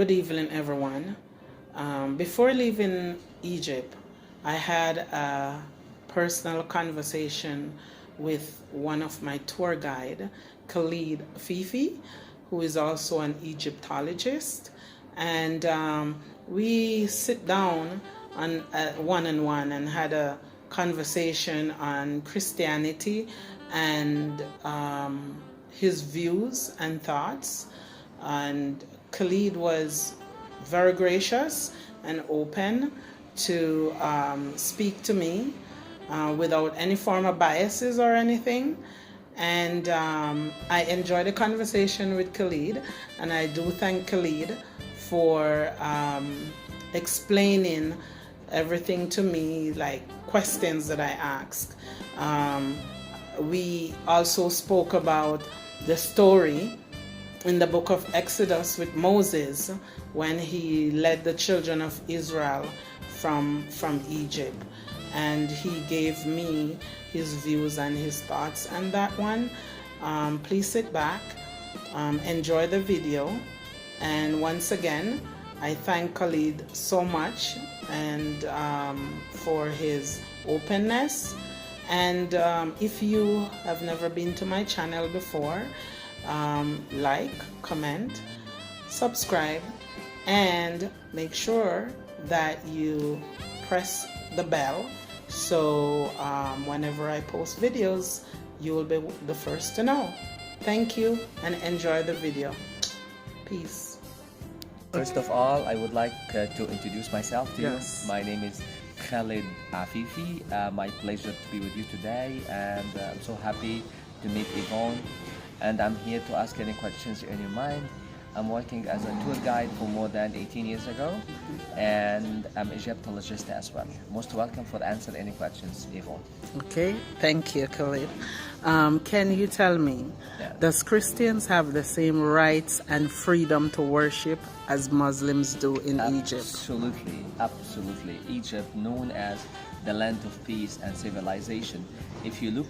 Good evening, everyone. Before leaving Egypt, I had a personal conversation with one of my tour guide, Khaled Afifi, who is also an Egyptologist, and we sit down on one-on-one and had a conversation on Christianity and his views and thoughts. And Khaled was very gracious and open to speak to me without any form of biases or anything. And I enjoyed the conversation with Khaled, and I do thank Khaled for explaining everything to me, like questions that I asked. We also spoke about the story in the book of Exodus with Moses when he led the children of Israel from Egypt, and he gave me his views and his thoughts on that one. Please sit back, enjoy the video, and once again I thank Khaled so much and for his openness. And if you have never been to my channel before, like, comment, subscribe, and make sure that you press the bell so whenever I post videos, you will be the first to know. Thank you and enjoy the video. Peace. First of all, I would like to introduce myself to Yes. you. My name is Khaled Afifi. My pleasure to be with you today, and I'm so happy to meet Yvonne. And I'm here to ask any questions in your mind. I'm working as a tour guide for more than 18 years ago, and I'm Egyptologist as well. Most welcome for answer any questions, Yvonne. Okay, thank you, Khaled. Can you tell me, does Christians have the same rights and freedom to worship as Muslims do in Egypt? Absolutely, absolutely. Egypt, known as the land of peace and civilization. If you look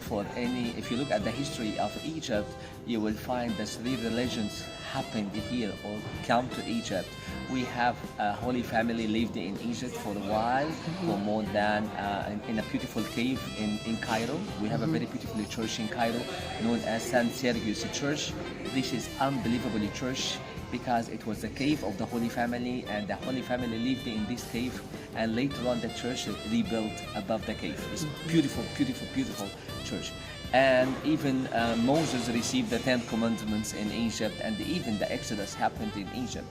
at the history of Egypt, you will find the three religions happened here or come to Egypt. We have a Holy Family lived in Egypt for a while, for more than in a beautiful cave in Cairo. We have a very beautiful church in Cairo known as St. Sergius Church. This is unbelievable church because it was the cave of the Holy Family, and the Holy Family lived in this cave, and later on the church rebuilt above the cave. It's beautiful, beautiful, beautiful church. And even Moses received the 10 Commandments in Egypt, and even the Exodus happened in Egypt.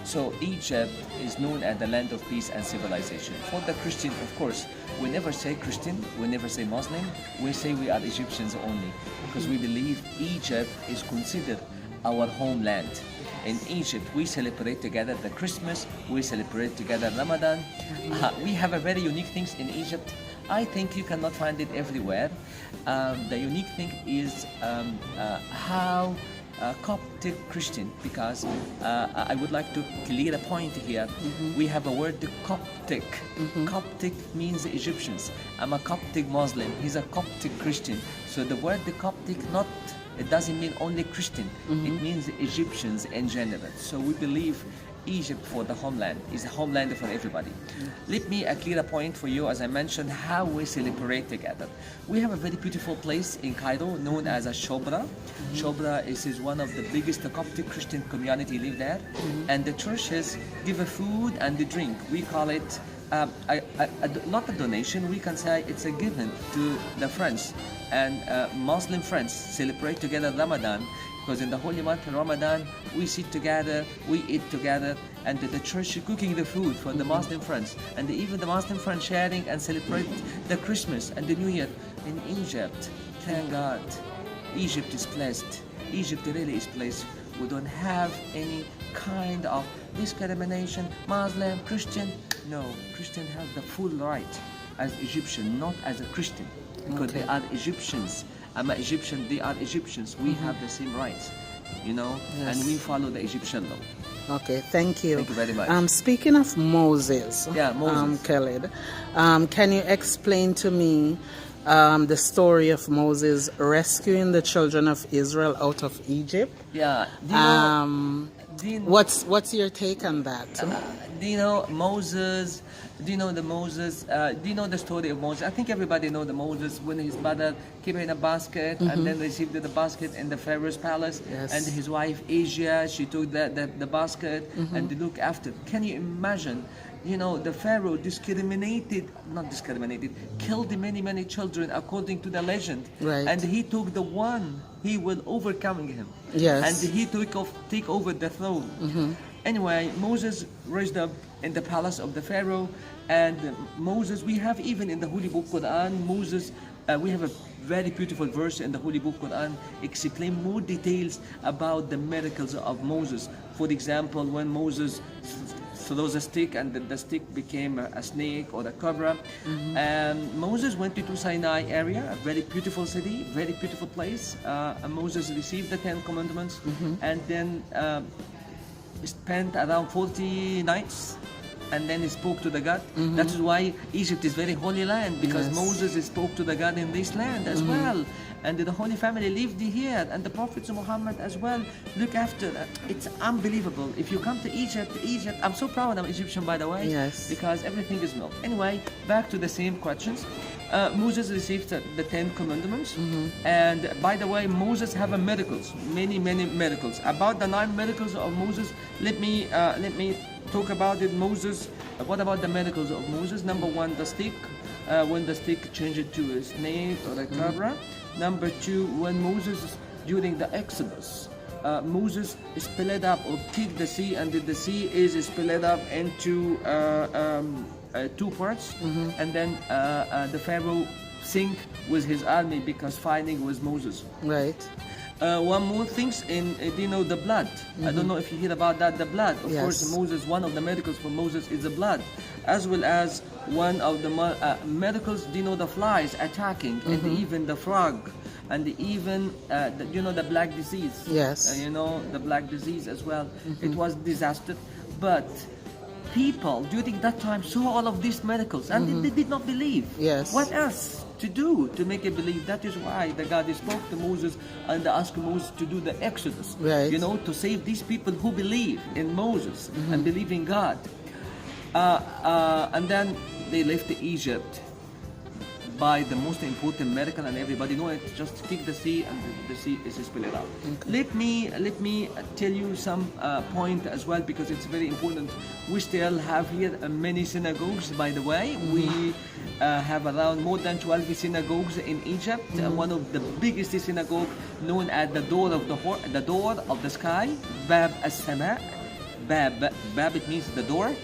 So Egypt is known as the land of peace and civilization. For the Christian, of course, we never say Christian, we never say Muslim, we say we are Egyptians only, because we believe Egypt is considered our homeland. In Egypt, we celebrate together the Christmas, we celebrate together Ramadan. We have a very unique things in Egypt. I think you cannot find it everywhere. The unique thing is how Coptic Christian, because I would like to clear a point here. We have a word Coptic. Coptic means Egyptians. I'm a Coptic Muslim, he's a Coptic Christian. So the word Coptic it doesn't mean only Christian, it means Egyptians in general. So we believe Egypt for the homeland is a homeland for everybody. Let me clear a point for you, as I mentioned, how we celebrate together. We have a very beautiful place in Cairo known as a Shobra. Shobra is one of the biggest Coptic Christian community live there, and the churches give a food and the drink. We call it not a donation, we can say it's a given to the friends, and Muslim friends celebrate together Ramadan, because in the holy month of Ramadan we sit together, we eat together, and the church is cooking the food for the Muslim friends, and even the Muslim friends sharing and celebrate the Christmas and the New Year. In Egypt, thank God, Egypt is blessed. Egypt really is blessed. We don't have any kind of discrimination, Muslim, Christian. No, Christian have the full right as Egyptian, not as a Christian, because they are Egyptians. I'm an Egyptian, they are Egyptians. We have the same rights, you know, and we follow the Egyptian law. Okay, thank you. Thank you very much. Speaking of Moses, Moses. Khaled, can you explain to me the story of Moses rescuing the children of Israel out of Egypt? Yeah. Do you, What's your take on that? do you know Moses? Do you know the Moses? Do you know the story of Moses? I think everybody know the Moses when his mother kept in a basket and then received the basket in the Pharaoh's palace. Yes. And his wife Asia, she took the basket and they look after. Can you imagine? You know, the Pharaoh killed many children according to the legend. Right. And he took the one he will overcoming him. Yes. And he take over the throne. Anyway, Moses raised up in the palace of the Pharaoh, and Moses, we have even in the Holy Book Quran, Moses, we have a very beautiful verse in the Holy Book Quran explain more details about the miracles of Moses. For example, when Moses throws a stick and the stick became a snake or a cobra. And Moses went to Sinai area, a very beautiful city, very beautiful place. And Moses received the 10 Commandments and then spent around 40 nights and then he spoke to the God. That is why Egypt is very holy land, because Yes. Moses spoke to the God in this land as well. And the Holy Family lived here, and the Prophet Muhammad as well look after. It's unbelievable. If you come to Egypt, I'm so proud I'm Egyptian, by the way. Yes. Because everything is milk. Anyway, back to the same questions. Moses received the 10 Commandments, and by the way, Moses have a miracles, many miracles. About the 9 miracles of Moses, let me talk about it. Moses. What about the miracles of Moses? Number 1, the stick. When the stick changed to a snake or a cobra. Number 2, when Moses, during the Exodus, Moses split up or kicked the sea, and the sea is split up into 2 parts, and then the Pharaoh sink with his army because fighting with Moses. Right. One more things you know, the blood. I don't know if you hear about that, the blood. Of Yes. course, Moses, one of the miracles for Moses is the blood, as well as one of the miracles, you know, the flies attacking, and even the frog, and even, you know, the black disease. Yes. You know, the black disease as well. It was disaster, but people during that time saw all of these miracles and they did not believe. Yes. What else to do to make it believe? That is why the God spoke to Moses and asked Moses to do the Exodus. Right. You know, to save these people who believe in Moses and believe in God. And then they left Egypt by the most important miracle, and everybody know it. Just kick the sea, and the sea is split out. Let me tell you some point as well, because it's very important. We still have here many synagogues. By the way, we have around more than 12 synagogues in Egypt. One of the biggest synagogue, known as the door of the sky, Bab as-Sama. Bab it means the door.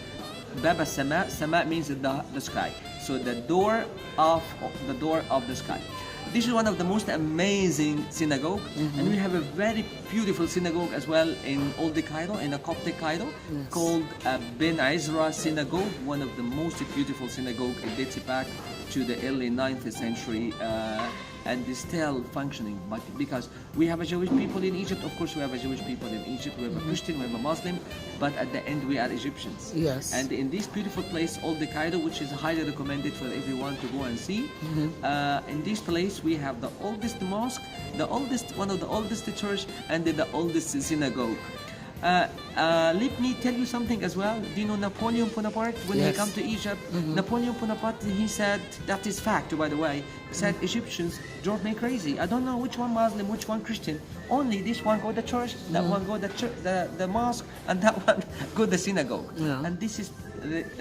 Bab as-Sama. Sama means the sky. So the door of the sky. This is one of the most amazing synagogue, and we have a very beautiful synagogue as well in Old Cairo, in a Coptic Cairo, called Ben Ezra Synagogue. One of the most beautiful synagogue. It dates back to the early 9th century. And is still functioning, but because we have a Jewish people in Egypt, of course we have a Jewish people in Egypt, we have a Christian, we have a Muslim, but at the end we are Egyptians. Yes. And in this beautiful place, Old Cairo, which is highly recommended for everyone to go and see, in this place we have the oldest mosque, one of the oldest church, and the oldest synagogue. Let me tell you something as well. Do you know Napoleon Bonaparte? When he Yes. came to Egypt, Napoleon Bonaparte, he said, that is fact, by the way, said Egyptians drove me crazy. I don't know which one Muslim, which one Christian. Only this one go to church, that one go the mosque, and that one go the synagogue. Yeah. And this is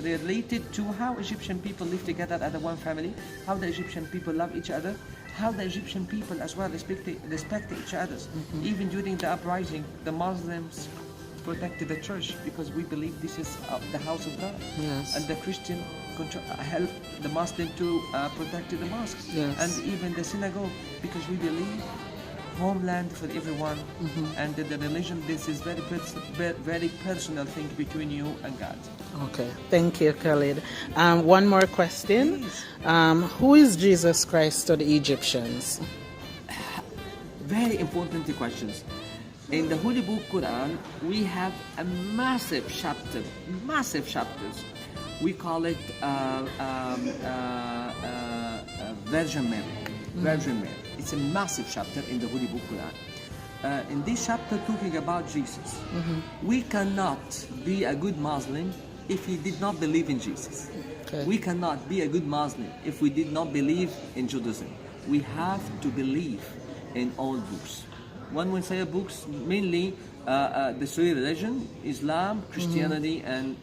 related to how Egyptian people live together as one family, how the Egyptian people love each other, how the Egyptian people as well respect each other. Even during the uprising, the Muslims protected the church because we believe this is the house of God. Yes. And the Christian help the Muslim to protect the mosques. Yes. And even the synagogue, because we believe homeland for everyone, and the religion, this is very personal thing between you and God. Okay. Thank you, Khaled. One more question. Please. Who is Jesus Christ to the Egyptians? Very important questions. In the Holy Book Quran, we have a massive chapters. We call it Virgin Mary. Virgin Mary. It's a massive chapter in the Holy Book Quran. in this chapter talking about Jesus. We cannot be a good Muslim if we did not believe in Jesus. Okay. We cannot be a good Muslim if we did not believe in Judaism. We have to believe in all books. When we say books, mainly the three religion, Islam, Christianity, and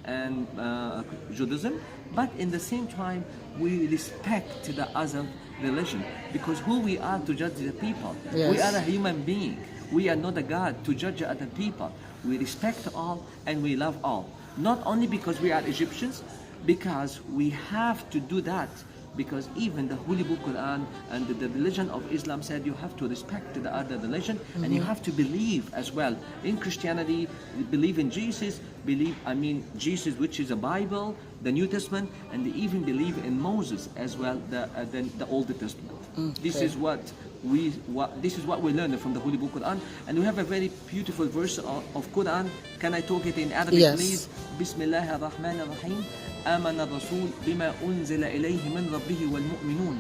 Judaism. But in the same time, we respect the other religion, because who we are to judge the people. Yes. We are a human being. We are not a God to judge other people. We respect all and we love all. Not only because we are Egyptians, because we have to do that, because even the Holy Book Quran and the religion of Islam said you have to respect the other religion, and you have to believe as well. In Christianity, believe in Jesus, Jesus, which is a Bible, the New Testament, and they even believe in Moses as well, the Old Testament. This is what we learn from the Holy Book Quran, and we have a very beautiful verse of Quran. Can I talk it in Arabic, Yes. please? Bismillah ar-Rahman ar-Rahim. آمن الرسول بما أنزل إليه من ربه والمؤمنون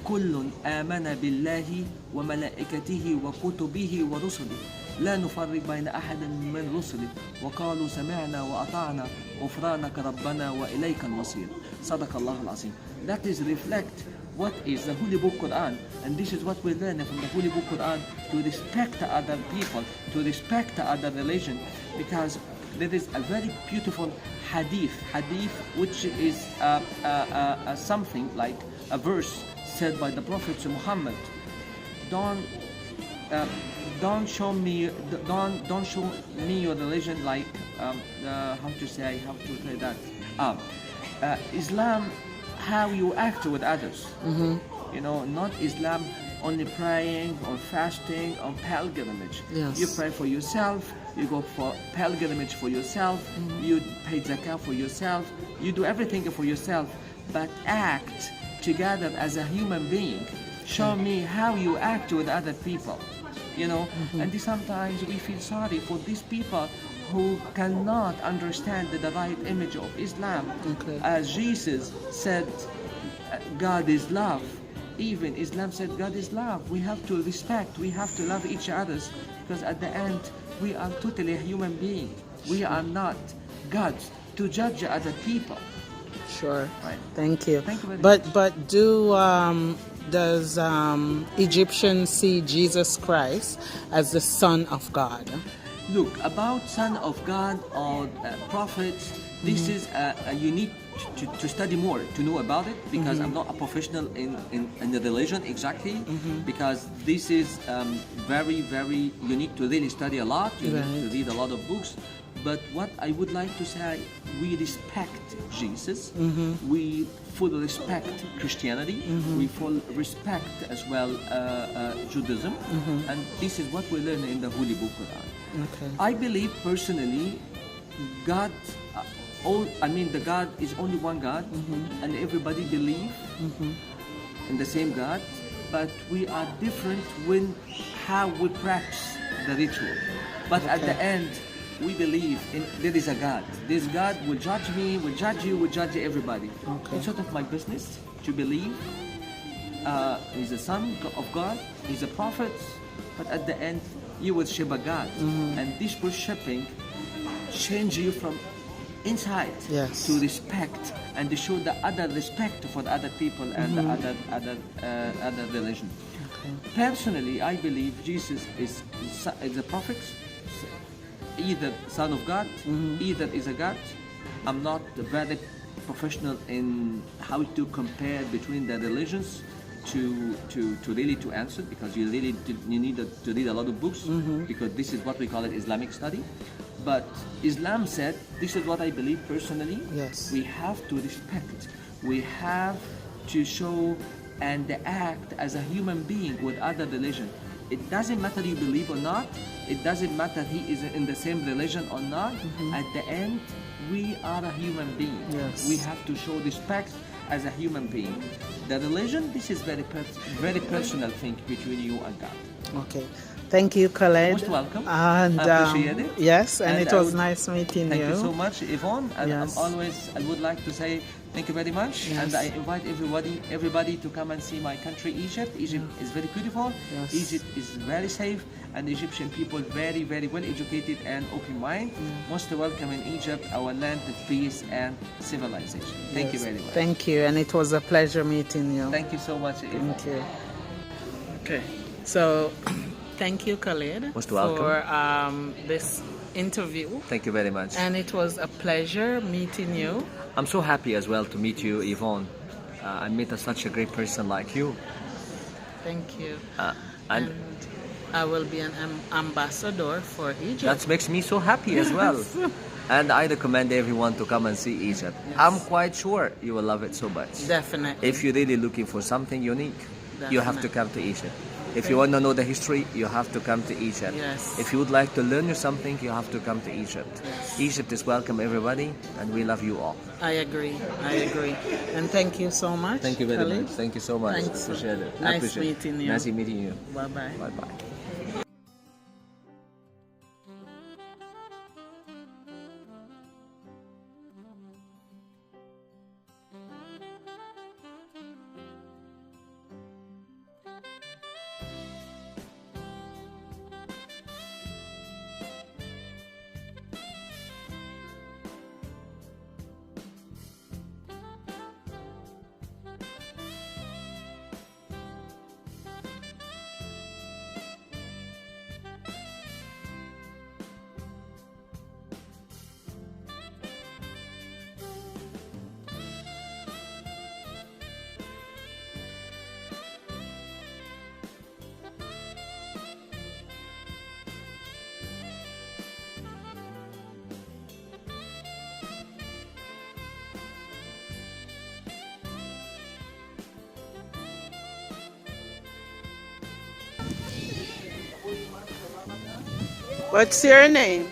كل آمن بالله وملائكته وكتبه ورسله لا نفرق بين أحد من رسله وقالوا سمعنا وأطعنا غفرانك ربنا وإليك المصير. صدق الله العظيم. That is reflect what is the Holy Book Quran, and this is what we learn from the Holy Book Quran, to respect other people, to respect other religion, because there is a very beautiful hadith which is something like a verse said by the Prophet Muhammad. Don't show me your religion like how to say that Islam, how you act with others. You know, not Islam only praying or fasting or pilgrimage. Yes. You pray for yourself, you go for pilgrimage for yourself, you pay zakah for yourself, you do everything for yourself, but act together as a human being. Show me how you act with other people. You know, and sometimes we feel sorry for these people who cannot understand the right image of Islam. Okay. As Jesus said, God is love. Even Islam said God is love. We have to respect, we have to love each other, because at the end we are totally a human being. We are not gods to judge other people. Sure. Right. Thank you. Thank you very much. But does Egyptians see Jesus Christ as the Son of God? Look, about Son of God or prophets, this is you need to study more to know about it, because I'm not a professional in the religion exactly, because this is very, very, you need to really study a lot, you need to read a lot of books. But what I would like to say, we respect Jesus, we fully respect Christianity, we fully respect as well Judaism, and this is what we learn in the Holy Book Quran. Okay. I believe personally, God, the God is only one God, and everybody believe in the same God, but we are different when how we practice the ritual. But at the end, we believe there is a God. This God will judge me, will judge you, will judge everybody. Okay. It's sort of my business to believe He's a son of God, He's a prophet, but at the end, you worship a God. And this worshiping change you from inside to respect and to show the other respect for the other people and the other religion. Okay. Personally, I believe Jesus is a prophet, either son of God, either is a God. I'm not very professional in how to compare between the religions to really to answer, because you need to read a lot of books, because this is what we call it Islamic study. But Islam said, this is what I believe personally. Yes. We have to respect. We have to show and act as a human being with other religion. It doesn't matter you believe or not. It doesn't matter he is in the same religion or not. At the end, we are a human being. Yes. We have to show respect as a human being. The religion, this is very personal thing between you and God. Okay. Thank you, Khaled. Most welcome. And I appreciate it. Yes, and it I was nice meeting Thank you. you so much, Yvonne. And Yes. I would like to say Thank you very much. Yes. And I invite everybody to come and see my country, Egypt. Egypt is very beautiful. Yes. Egypt is very safe, and the Egyptian people very, very well educated and open mind. Most welcome in Egypt, our land of peace and civilization. Thank you Yes. very much. Thank you, and it was a pleasure meeting you. Thank you so much. Thank you. Okay, so thank you, Khaled, Most welcome. for this interview. Thank you very much. And it was a pleasure meeting you. I'm so happy as well to meet you, Yvonne. I met such a great person like you. Thank you. And I will be an ambassador for Egypt. that makes me so happy as well. And I recommend everyone to come and see Egypt. Yes. I'm quite sure you will love it so much. Definitely. If you're really looking for something unique, you have to come to Egypt. If you want to know the history, you have to come to Egypt. Yes. If you would like to learn something, you have to come to Egypt. Yes. Egypt is welcome everybody, and we love you all. I agree. I agree. And thank you so much. Thank you very Khaled. much. Thank you so much. Thanks. Appreciate it. Nice Appreciate it. meeting you. Nice meeting you. Bye-bye. Bye-bye. What's your name?